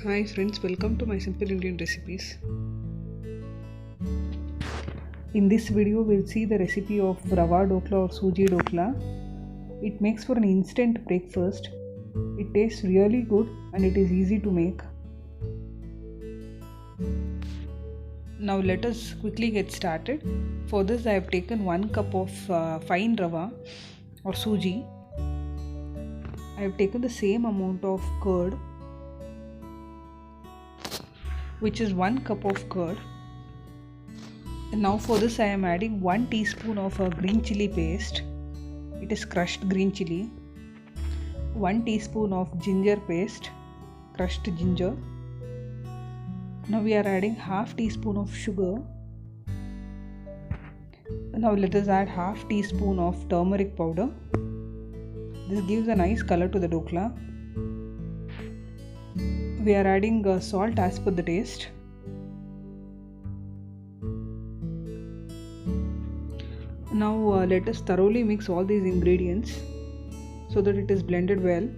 Hi friends, welcome to my Simple Indian Recipes. In this video, we'll see the recipe of Rava Dokla or Suji Dokla. It makes for an instant breakfast. It tastes really good and it is easy to make. Now let us quickly get started. For this I have taken 1 cup of fine Rava or Suji. I have taken the same amount of curd, which is 1 cup of curd. And now for this I am adding 1 teaspoon of green chili paste. It is crushed green chili. 1 teaspoon of ginger paste, crushed ginger. Now we are adding half teaspoon of sugar. Now let us add half teaspoon of turmeric powder. This gives a nice color to the dokla. We are adding salt as per the taste. Now let us thoroughly mix all these ingredients so that it is blended well.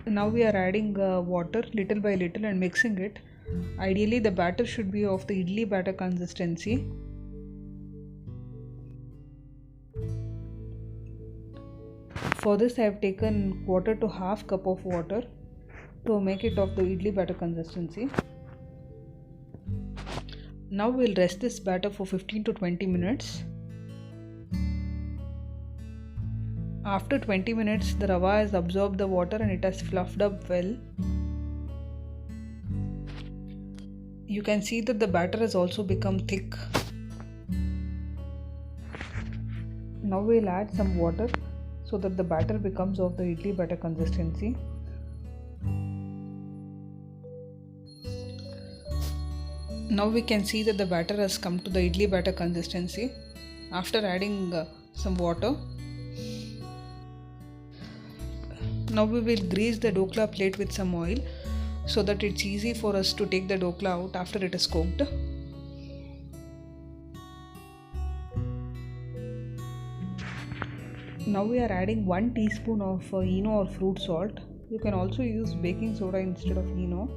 Now we are adding water little by little and mixing it. Ideally the batter should be of the idli batter consistency. For this I have taken quarter to half cup of water to make it of the idli batter consistency. Now we will rest this batter for 15 to 20 minutes. After 20 minutes, the rava has absorbed the water and it has fluffed up well. You can see that the batter has also become thick. Now we will add some water so that the batter becomes of the idli batter consistency. Now we can see that the batter has come to the idli batter consistency after adding some water. Now we will grease the dokla plate with some oil so that it's easy for us to take the dokla out after it is cooked. Now we are adding 1 teaspoon of ENO or fruit salt. You can also use baking soda instead of ENO.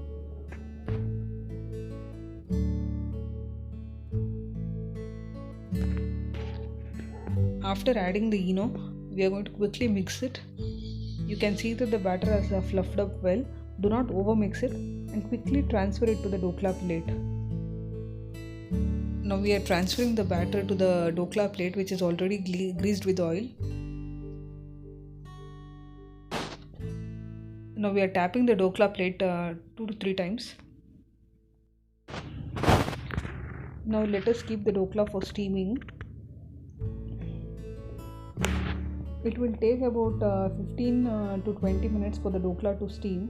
After adding the ENO, we are going to quickly mix it. You can see that the batter has fluffed up well. Do not over mix it and quickly transfer it to the dokla plate. Now we are transferring the batter to the dokla plate, which is already greased with oil. Now we are tapping the dokla plate 2 to 3 times. Now let us keep the dokla for steaming. It will take about 15 to 20 minutes for the dokla to steam.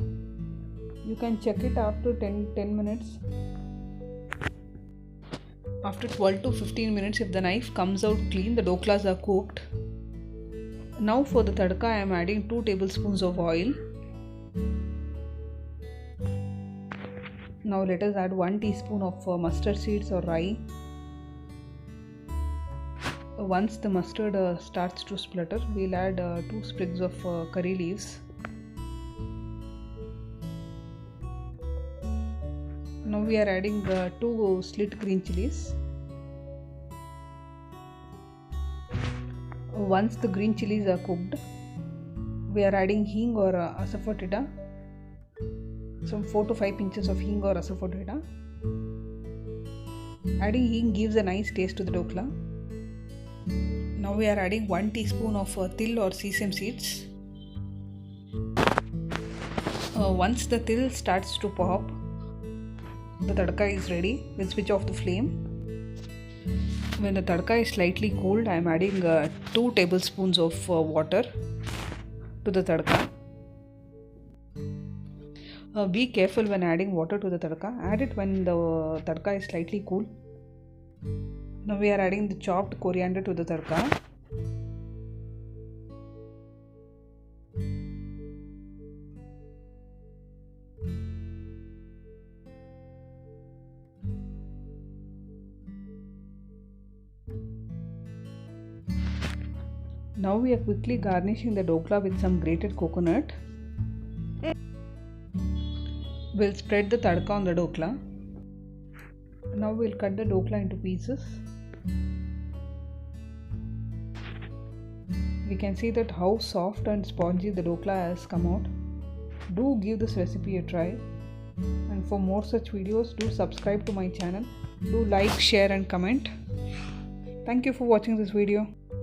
You can check it after 10 minutes. After 12 to 15 minutes, if the knife comes out clean, the doklas are cooked. Now for the tadka, I am adding 2 tablespoons of oil. Now let us add 1 teaspoon of mustard seeds or rye. Once the mustard starts to splutter, we'll add 2 sprigs of curry leaves. Now we are adding 2 slit green chilies. Once the green chilies are cooked, we are adding hing or asafoetida. Some 4 to 5 pinches of hing or asafoetida. Adding hing gives a nice taste to the dokla. Now we are adding 1 teaspoon of til or sesame seeds. Once the til starts to pop, the tadka is ready. We'll switch off the flame. When the tadka is slightly cooled, I am adding 2 tablespoons of water to the tadka. Be careful when adding water to the tadka. Add it when the tadka is slightly cool. Now we are adding the chopped coriander to the tadka. Now we are quickly garnishing the dokla with some grated coconut. We'll spread the tadka on the dokla. Now we'll cut the dokla into pieces. We can see that how soft and spongy the dokla has come out. Do give this recipe a try. And for more such videos, do subscribe to my channel. Do like, share and comment. Thank you for watching this video.